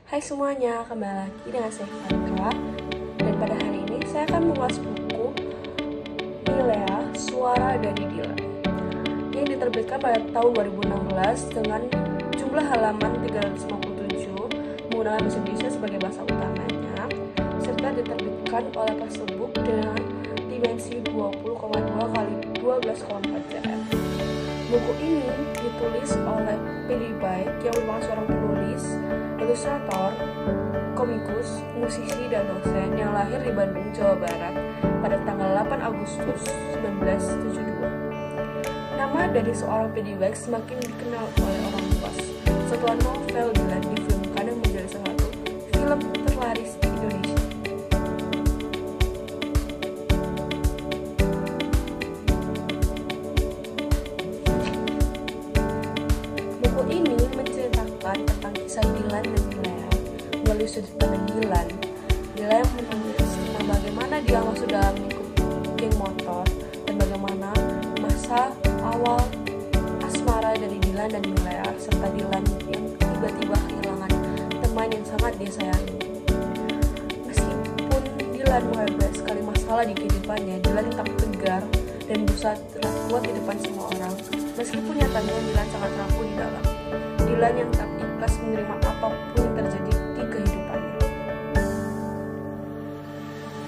Hai semuanya, kembali lagi dengan saya Ivanka. Dan pada hari ini saya akan mengulas buku Milea, Suara dari Dilan yang diterbitkan pada tahun 2016 dengan jumlah halaman 357 menggunakan bahasa Indonesia sebagai bahasa utamanya, serta diterbitkan oleh Pastelbook dengan dimensi 20,2 kali 12,4 cm. Buku ini ditulis oleh Pedi Baik yang merupakan seorang penulis, ilustrator, komikus, musisi, dan dosen yang lahir di Bandung, Jawa Barat pada tanggal 8 Agustus 1972. Nama dari seorang Pedi Baik semakin dikenal oleh orang luas setelah novel Dilan difilmkan dan menjadi salah satu film terlaris di Indonesia. Buku ini menceritakan tentang kisah Dilan dan Milea melalui sudut pandang Dilan. Dilan yang menulis tentang bagaimana dia masuk dalam lingkup geng motor dan bagaimana masa awal asmara dari Dilan dan Milea, serta Dilan yang tiba-tiba kehilangan teman yang sangat dia sayangi. Meskipun Dilan menghadapi sekali masalah di kehidupannya, Dilan tetap tegar dan berusaha terlihat kuat di depan semua orang. Meskipun nyatanya Dilan sangat rapuh di dalam, Dilan yang tak ikhlas menerima apapun yang terjadi di kehidupannya.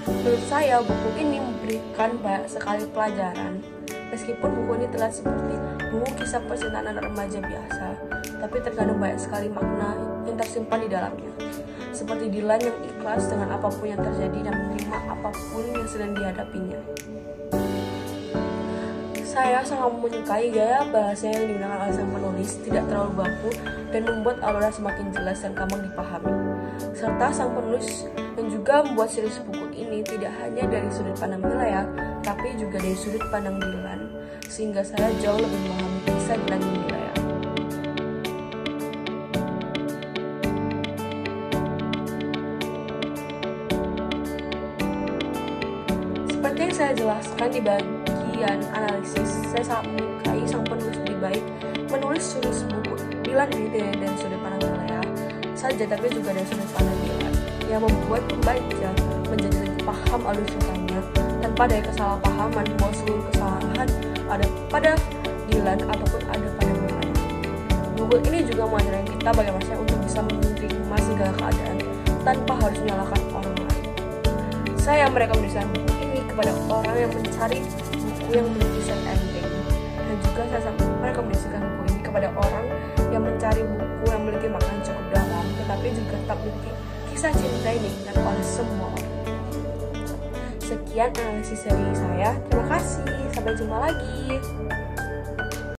Menurut saya, buku ini memberikan banyak sekali pelajaran. Meskipun buku ini terlihat seperti buku kisah percintaan anak remaja biasa, tapi terkandung banyak sekali makna yang tersimpan di dalamnya. Seperti Dilan yang ikhlas dengan apapun yang terjadi dan menerima apapun yang sedang dihadapinya. Saya sangat menyukai gaya bahasa yang digunakan oleh sang penulis, tidak terlalu baku dan membuat alurnya semakin jelas dan gampang dipahami. Serta sang penulis yang juga membuat series buku ini tidak hanya dari sudut pandang Milea, tapi juga dari sudut pandang Dilan, sehingga saya jauh lebih memahami kisah Dilan dan Milea. Seperti yang saya jelaskan di bagian analisis, saya sangat menyukai sang penulis Pedi Baik menulis series buku Dilan ini tidak dari sudut pandang Milea saja, tapi juga dari sudut pandang Dilan, yang membuat pembaca menjadi lebih paham alur ceritanya tanpa ada kesalahpahaman bahwa seluruh kesalahan ada pada Dilan ataupun ada pada Milea. Buku ini juga mengajarkan kita bagaimana untuk bisa menerima segala keadaan tanpa harus menyalahkan orang lain. Saya merekomendasikan buku ini kepada orang yang mencari buku yang memiliki sad ending, dan juga saya sangat merekomendasikan buku ini kepada orang yang mencari buku yang memiliki makna cukup dalam, tetapi juga tetap memiliki kisah cinta yang diingat oleh semua orang. Sekian analisis dari saya, terima kasih, sampai jumpa lagi.